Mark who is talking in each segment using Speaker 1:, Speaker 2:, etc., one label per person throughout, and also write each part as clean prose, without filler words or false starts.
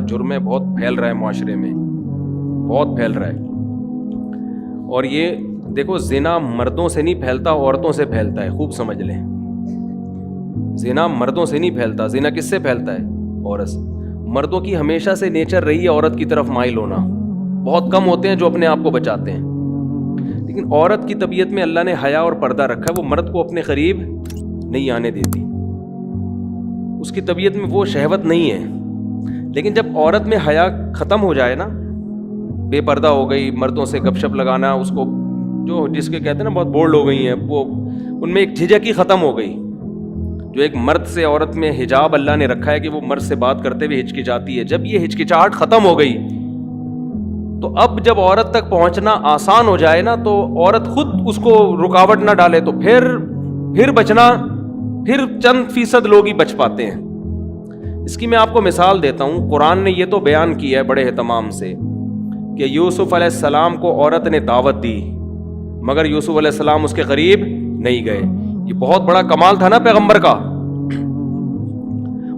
Speaker 1: جرم ہے، بہت پھیل رہا ہے معاشرے میں، بہت پھیل رہا ہے. اور یہ دیکھو زنا مردوں سے نہیں پھیلتا، عورتوں سے پھیلتا ہے، خوب سمجھ لیں. زنا مردوں سے نہیں پھیلتا. زنا کس سے پھیلتا ہے؟ عورت سے. مردوں کی ہمیشہ سے نیچر رہی ہے عورت کی طرف مائل ہونا. بہت کم ہوتے ہیں جو اپنے آپ کو بچاتے ہیں، لیکن عورت کی طبیعت میں اللہ نے حیا اور پردہ رکھا ہے. وہ مرد کو اپنے قریب نہیں آنے دیتی، اس کی طبیعت میں وہ شہوت نہیں ہے. لیکن جب عورت میں حیا ختم ہو جائے نا، بے پردہ ہو گئی، مردوں سے گپ شپ لگانا، اس کو جو جس کے کہتے ہیں نا بہت بولڈ ہو گئی ہیں، وہ ان میں ایک جھجک ہی ختم ہو گئی. جو ایک مرد سے عورت میں حجاب اللہ نے رکھا ہے کہ وہ مرد سے بات کرتے ہوئے ہچکچاتی ہے، جب یہ ہچکچاہٹ ختم ہو گئی تو اب جب عورت تک پہنچنا آسان ہو جائے نا، تو عورت خود اس کو رکاوٹ نہ ڈالے تو پھر بچنا، پھر چند فیصد لوگ ہی بچ پاتے ہیں. اس کی میں آپ کو مثال دیتا ہوں. قرآن نے یہ تو بیان کیا ہے بڑے اہتمام سے کہ یوسف علیہ السلام کو عورت نے دعوت دی، مگر یوسف علیہ السلام اس کے قریب نہیں گئے. یہ بہت بڑا کمال تھا نا پیغمبر کا.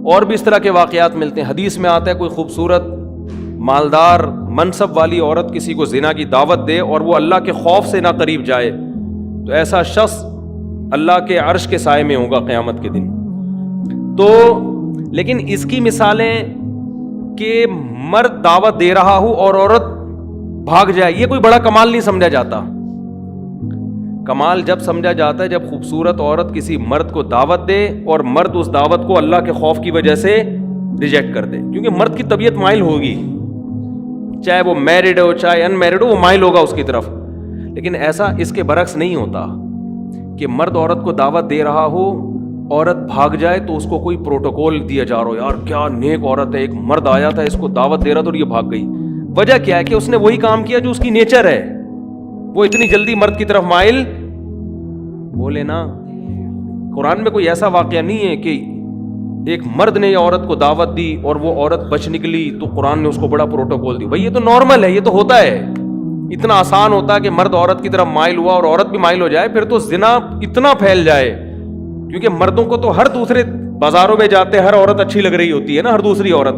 Speaker 1: اور بھی اس طرح کے واقعات ملتے ہیں. حدیث میں آتا ہے کوئی خوبصورت مالدار منصب والی عورت کسی کو زنا کی دعوت دے اور وہ اللہ کے خوف سے نہ قریب جائے تو ایسا شخص اللہ کے عرش کے سائے میں ہوگا قیامت کے دن. تو لیکن اس کی مثالیں کہ مرد دعوت دے رہا ہو اور عورت بھاگ جائے، یہ کوئی بڑا کمال نہیں سمجھا جاتا. کمال جب سمجھا جاتا ہے جب خوبصورت عورت کسی مرد کو دعوت دے اور مرد اس دعوت کو اللہ کے خوف کی وجہ سے ریجیکٹ کر دے. کیونکہ مرد کی طبیعت مائل ہوگی، چاہے وہ میرڈ ہو چاہے ان میرڈ ہو، وہ مائل ہوگا اس کی طرف. لیکن ایسا اس کے برعکس نہیں ہوتا کہ مرد عورت کو دعوت دے رہا ہو، عورت بھاگ جائے تو اس کو کوئی پروٹوکول دیا جا رہا ہو، یار کیا نیک عورت ہے، ایک مرد آیا تھا اس کو دعوت دے رہا تھا اور یہ بھاگ گئی. وجہ کیا ہے کہ اس نے وہی کام کیا جو اس کی نیچر ہے. وہ اتنی جلدی مرد کی طرف مائل بولے نا. قرآن میں کوئی ایسا واقعہ نہیں ہے کہ ایک مرد نے عورت کو دعوت دی اور وہ عورت بچ نکلی تو قرآن نے اس کو بڑا پروٹوکول دی. بھائی یہ تو نارمل ہے، یہ تو ہوتا ہے. اتنا آسان ہوتا ہے کہ مرد عورت کی طرف مائل ہوا اور عورت بھی مائل ہو جائے، پھر تو زنا اتنا پھیل جائے. کیونکہ مردوں کو تو ہر دوسرے بازاروں میں جاتے ہر عورت اچھی لگ رہی ہوتی ہے نا، ہر دوسری عورت.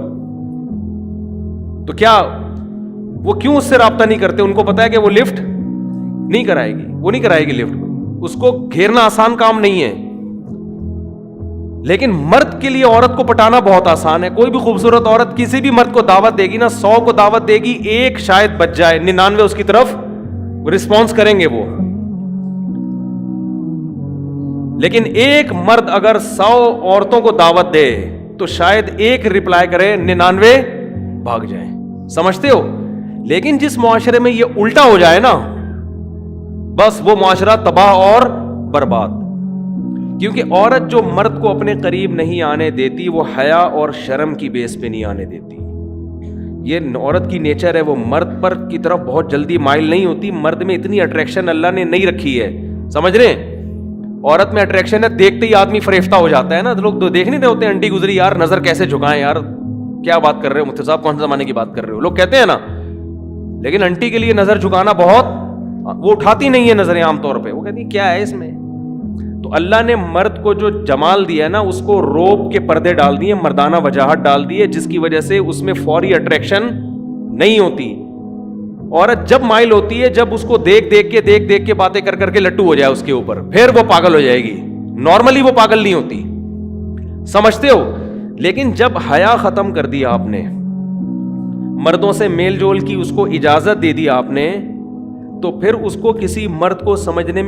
Speaker 1: تو کیا وہ کیوں اس سے رابطہ نہیں کرتے؟ ان کو پتا ہے کہ وہ لفٹ نہیں کرائے گی، وہ نہیں کرائے گی لفٹ. اس کو گھیرنا آسان کام نہیں ہے. لیکن مرد کے لیے عورت کو پٹانا بہت آسان ہے. کوئی بھی خوبصورت عورت کسی بھی مرد کو دعوت دے گی نا، 100 کو دعوت دے گی، ایک شاید بچ جائے، 99 اس کی طرف رسپانس کریں گے وہ. لیکن ایک مرد اگر 100 عورتوں کو دعوت دے تو شاید ایک رپلائی کرے، 99 بھاگ جائیں. سمجھتے ہو؟ لیکن جس معاشرے میں یہ الٹا ہو جائے نا، بس وہ معاشرہ تباہ اور برباد. کیونکہ عورت جو مرد کو اپنے قریب نہیں آنے دیتی وہ حیا اور شرم کی بیس پہ نہیں آنے دیتی. یہ عورت کی نیچر ہے، وہ مرد پر کی طرف بہت جلدی مائل نہیں ہوتی. مرد میں اتنی اٹریکشن اللہ نے نہیں رکھی ہے. سمجھ رہے ہیں؟ عورت میں اٹریکشن ہے، دیکھتے ہی آدمی فریفتہ ہو جاتا ہے نا. لوگ تو دیکھ نہیں رہے ہوتے انٹی گزری، یار نظر کیسے جھکائیں، یار کیا بات کر رہے ہو مفتی صاحب، کون سے زمانے کی بات کر رہے ہو، لوگ کہتے ہیں نا. لیکن انٹی کے لیے نظر جھکانا بہت، وہ اٹھاتی نہیں ہے نظریں عام طور پہ، وہ کہتی کیا ہے اس میں. تو اللہ نے مرد کو جو جمال دیا ہے نا، اس کو روب کے پردے ڈال دیے، مردانہ وجاہت ڈال دی ہے، جس کی وجہ سے اس میں فوری اٹریکشن نہیں ہوتی. عورت جب مائل ہوتی ہے جب اس کو دیکھ کے باتیں کر کے لٹو ہو جائے اس کے اوپر، پھر وہ پاگل ہو جائے گی. نارملی وہ پاگل نہیں ہوتی. سمجھتے ہو؟ لیکن جب حیا ختم کر دیا آپ نے، مردوں سے میل جول کی اس کو اجازت دے دی آپ نے، تو پھر اس کو کسی مرد کو سمجھنے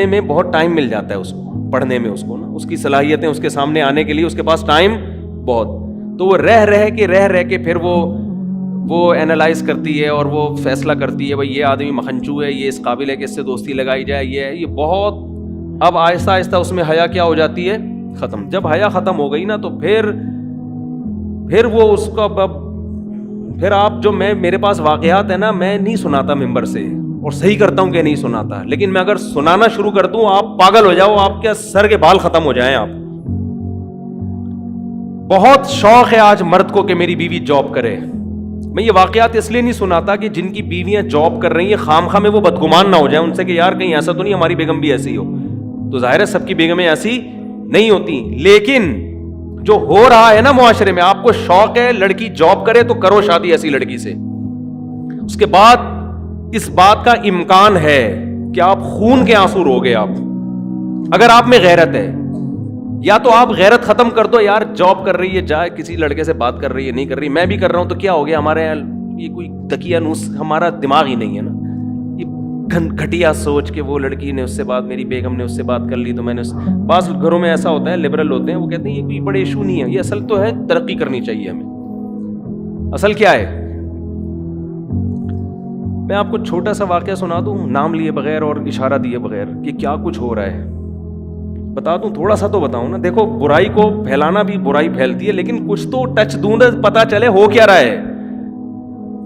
Speaker 1: میں بہت ٹائم مل جاتا ہے. اس کو پڑھنے میں، اس کو نا اس کی صلاحیتیں اس کے سامنے آنے کے لیے اس کے پاس ٹائم بہت. تو وہ رہ کے پھر وہ اینالائز کرتی ہے اور وہ فیصلہ کرتی ہے بھائی یہ آدمی مخنچو ہے، یہ اس قابل ہے کہ اس سے دوستی لگائی جائے، یہ بہت. اب آہستہ آہستہ اس میں حیا کیا ہو جاتی ہے؟ ختم. جب حیا ختم ہو گئی نا تو پھر وہ اس کا پھر آپ جو میرے پاس واقعات ہیں نا، میں نہیں سناتا ممبر سے، اور صحیح کرتا ہوں کہ نہیں سناتا. لیکن میں اگر سنانا شروع کر دوں آپ پاگل ہو جاؤ، آپ کے سر کے بال ختم ہو جائیں. آپ بہت شوق ہے آج مرد کو کہ میری بیوی جاب کرے. میں یہ واقعات اس لیے نہیں سناتا کہ جن کی بیویاں جاب کر رہی ہیں خامخواہ میں وہ بدگمان نہ ہو جائیں ان سے کہ یار کہیں ایسا تو نہیں ہماری بیگم بھی ایسی ہو. تو ظاہر ہے سب کی بیگمیں ایسی نہیں ہوتی، لیکن جو ہو رہا ہے نا معاشرے میں, آپ کو شوق ہے لڑکی جاب کرے تو کرو شادی ایسی لڑکی سے. اس کے بعد اس بات کا امکان ہے کہ آپ خون کے آنسو روگے. آپ اگر آپ میں غیرت ہے, یا تو آپ غیرت ختم کر دو, یار جاب کر رہی ہے جائے کسی لڑکے سے بات کر رہی ہے, نہیں کر رہی, میں بھی کر رہا ہوں تو کیا ہو گیا, ہمارے یہاں یہ کوئی تکیہ نوس, ہمارا دماغ ہی نہیں ہے نا. یہ گھٹیا سوچ کہ وہ لڑکی نے اس سے بات, میری بیگم نے اس سے بات کر لی تو میں نے بعض گھروں میں ایسا ہوتا ہے, لبرل ہوتے ہیں, وہ کہتے ہیں یہ کوئی بڑے ایشو نہیں ہے, یہ اصل تو ہے ترقی کرنی چاہیے ہمیں. اصل کیا ہے, میں آپ کو چھوٹا سا واقعہ سنا دوں نام لیے بغیر اور اشارہ دیے بغیر کہ کیا کچھ ہو رہا ہے, بتا دوں تھوڑا سا تو بتاؤں نا. دیکھو برائی کو پھیلانا بھی برائی پھیلتی ہے, لیکن کچھ تو ٹچ دوں پتا چلے ہو کیا رہا ہے.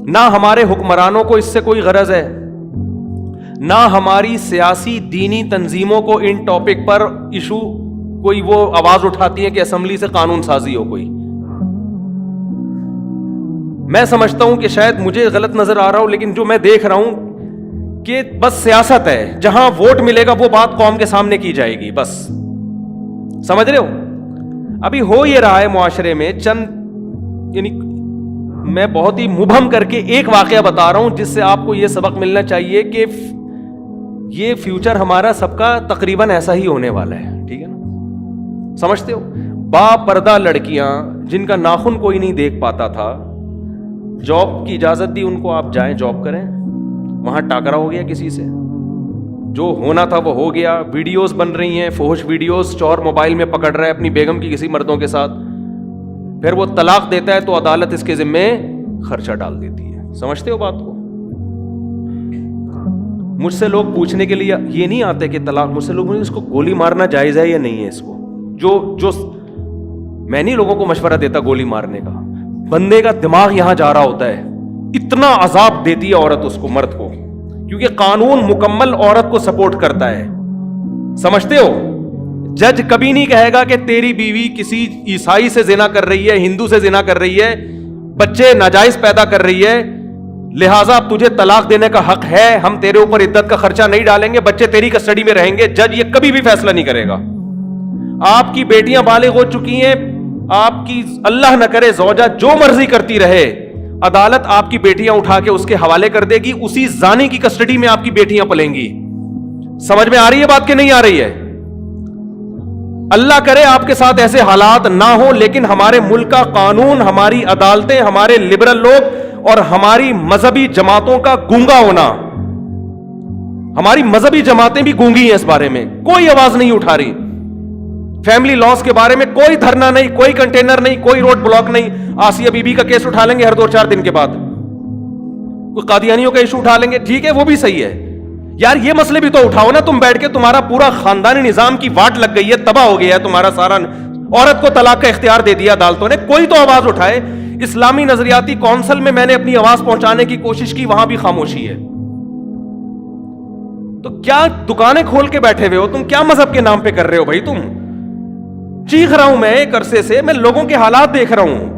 Speaker 1: نہ ہمارے حکمرانوں کو اس سے کوئی غرض ہے, نہ ہماری سیاسی دینی تنظیموں کو ان ٹاپک پر ایشو کوئی وہ آواز اٹھاتی ہے کہ اسمبلی سے قانون سازی ہو کوئی. میں سمجھتا ہوں کہ شاید مجھے غلط نظر آ رہا ہوں, لیکن جو میں دیکھ رہا ہوں کہ بس سیاست ہے, جہاں ووٹ ملے گا وہ بات قوم کے سامنے کی جائے گی بس. سمجھ رہے ہو, ابھی ہو یہ رہا ہے معاشرے میں چند, یعنی میں بہت ہی مبہم کر کے ایک واقعہ بتا رہا ہوں جس سے آپ کو یہ سبق ملنا چاہیے کہ یہ فیوچر ہمارا سب کا تقریباً ایسا ہی ہونے والا ہے. ٹھیک ہے نا, سمجھتے ہو. با پردہ لڑکیاں جن کا ناخن کوئی نہیں دیکھ پاتا تھا, جاب کی اجازت دی ان کو, آپ جائیں جاب کریں, وہاں ٹاکرا ہو گیا کسی سے, جو ہونا تھا وہ ہو گیا. ویڈیوز بن رہی ہیں, فحش ویڈیوز, چور موبائل میں پکڑ رہا ہے اپنی بیگم کی کسی مردوں کے ساتھ, پھر وہ طلاق دیتا ہے تو عدالت اس کے ذمے خرچہ ڈال دیتی ہے. سمجھتے ہو بات کو. مجھ سے لوگ پوچھنے کے لیے یہ نہیں آتے کہ طلاق, مجھ سے لوگ اس کو گولی مارنا جائز ہے یا نہیں ہے. اس کو جو میں نہیں لوگوں کو مشورہ دیتا گولی مارنے کا, بندے کا دماغ یہاں جا رہا ہوتا ہے, اتنا عذاب دیتی ہے عورت اس کو, مرد کو, کیونکہ قانون مکمل عورت کو سپورٹ کرتا ہے. سمجھتے ہو. جج کبھی نہیں کہے گا کہ تیری بیوی کسی عیسائی سے زنا کر رہی ہے, ہندو سے زنا کر رہی ہے, بچے ناجائز پیدا کر رہی ہے, لہٰذا اب تجھے طلاق دینے کا حق ہے, ہم تیرے اوپر عدت کا خرچہ نہیں ڈالیں گے, بچے تیری کسٹڈی میں رہیں گے. جج یہ کبھی بھی فیصلہ نہیں کرے گا. آپ کی بیٹیاں بالغ ہو چکی ہیں, آپ کی اللہ نہ کرے زوجہ جو مرضی کرتی رہے, عدالت آپ کی بیٹیاں اٹھا کے اس کے حوالے کر دے گی, اسی زانی کی کسٹڈی میں آپ کی بیٹیاں پلیں گی. سمجھ میں آ رہی ہے بات کہ نہیں آ رہی ہے؟ اللہ کرے آپ کے ساتھ ایسے حالات نہ ہو, لیکن ہمارے ملک کا قانون, ہماری عدالتیں, ہمارے لبرل لوگ اور ہماری مذہبی جماعتوں کا گونگا ہونا, ہماری مذہبی جماعتیں بھی گونگی ہیں اس بارے میں, کوئی آواز نہیں اٹھا رہی. فیملی لاس کے بارے میں کوئی دھرنا نہیں, کوئی کنٹینر نہیں, کوئی روڈ بلاک نہیں. آسیہ بی بی کا کیس اٹھا لیں گے ہر 2-4 دن کے بعد, کوئی قادیانیوں کا ایشو اٹھا لیں گے, ٹھیک ہے وہ بھی صحیح ہے. یار یہ مسئلے بھی تو اٹھاؤ نا تم بیٹھ کے, تمہارا پورا خاندانی نظام کی واٹ لگ گئی ہے, تباہ ہو گیا ہے تمہارا سارا, عورت کو طلاق کا اختیار دے دیا عدالتوں نے, کوئی تو آواز اٹھائے. اسلامی نظریاتی کونسل میں میں نے اپنی آواز پہنچانے کی کوشش کی, وہاں بھی خاموشی ہے. تو کیا دکانیں کھول کے بیٹھے ہوئے ہو تم, کیا مذہب کے نام پہ کر رہے ہو بھائی تم؟ چیخ رہا ہوں میں ایک عرصے سے, میں لوگوں کے حالات دیکھ رہا ہوں.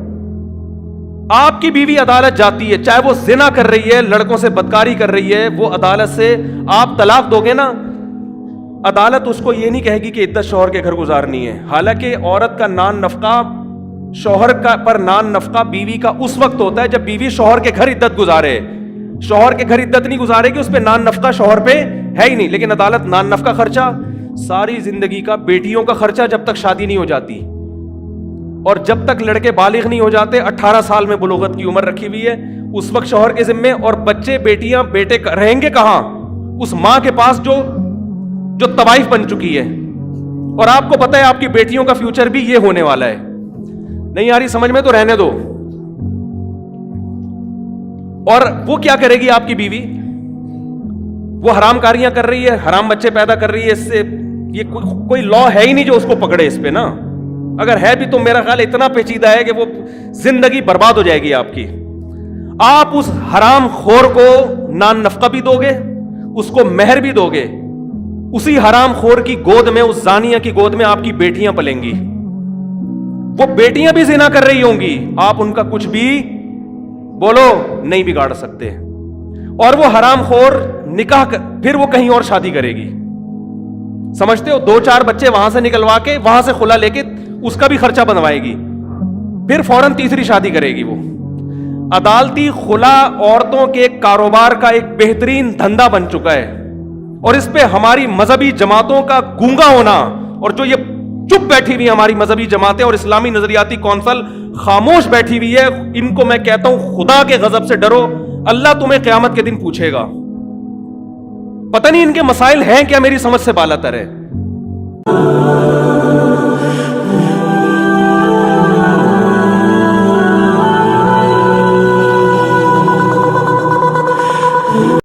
Speaker 1: آپ کی بیوی عدالت جاتی ہے, چاہے وہ زنا کر رہی ہے, لڑکوں سے بدکاری کر رہی ہے, وہ عدالت سے آپ طلاق دو گے نا, عدالت اس کو یہ نہیں کہے گی کہ عدت شوہر کے گھر گزارنی ہے. حالانکہ عورت کا نان نفقہ, شوہر کا پر نان نفقہ بیوی کا اس وقت ہوتا ہے جب بیوی شوہر کے گھر عدت گزارے. شوہر کے گھر عدت نہیں گزارے گی, اس پہ نان نفقہ شوہر پہ ہے ہی نہیں. لیکن عدالت نان نفقہ خرچہ, ساری زندگی کا بیٹیوں کا خرچہ جب تک شادی نہیں ہو جاتی, اور جب تک لڑکے بالغ نہیں ہو جاتے, 18 سال میں بلوغت کی عمر رکھی ہوئی ہے, اس وقت شوہر کے ذمے. اور بچے بیٹیاں بیٹے رہیں گے کہاں؟ اس ماں کے پاس جو طوائف بن چکی ہے. اور آپ کو پتہ ہے آپ کی بیٹیوں کا فیوچر بھی یہ ہونے والا ہے. نہیں آ رہی سمجھ میں تو رہنے دو. اور وہ کیا کرے گی آپ کی بیوی؟ وہ حرام کاریاں کر رہی ہے, حرام بچے پیدا کر رہی ہے, اس سے یہ کوئی لا ہے ہی نہیں جو اس کو پکڑے اس پہ نا. اگر ہے بھی تو میرا خیال اتنا پیچیدہ ہے کہ وہ زندگی برباد ہو جائے گی آپ کی. آپ اس حرام خور کو نان نفقہ بھی دو گے, اس کو مہر بھی دو گے, اسی حرام خور کی گود میں, اس زانیہ کی گود میں آپ کی بیٹیاں پلیں گی. وہ بیٹیاں بھی زنا کر رہی ہوں گی, آپ ان کا کچھ بھی بولو نہیں بگاڑ سکتے. اور وہ حرام خور نکاح پھر وہ کہیں اور شادی کرے گی. سمجھتے ہو؟ 2-4 بچے وہاں سے نکلوا کے, وہاں سے خلا لے کے اس کا بھی خرچہ بنوائے گی، پھر فوراً تیسری شادی کرے گی وہ. عدالتی خلا عورتوں کے کاروبار کا ایک بہترین دھندا بن چکا ہے، اور اس پہ ہماری مذہبی جماعتوں کا گونگا ہونا، اور جو یہ چپ بیٹھی ہوئی ہماری مذہبی جماعتیں اور اسلامی نظریاتی کونسل خاموش بیٹھی ہوئی ہے، ان کو میں کہتا ہوں خدا کے غضب سے ڈرو، اللہ تمہیں قیامت کے دن پوچھے گا. پتہ نہیں ان کے مسائل ہیں کیا، میری سمجھ سے بالا تر ہے.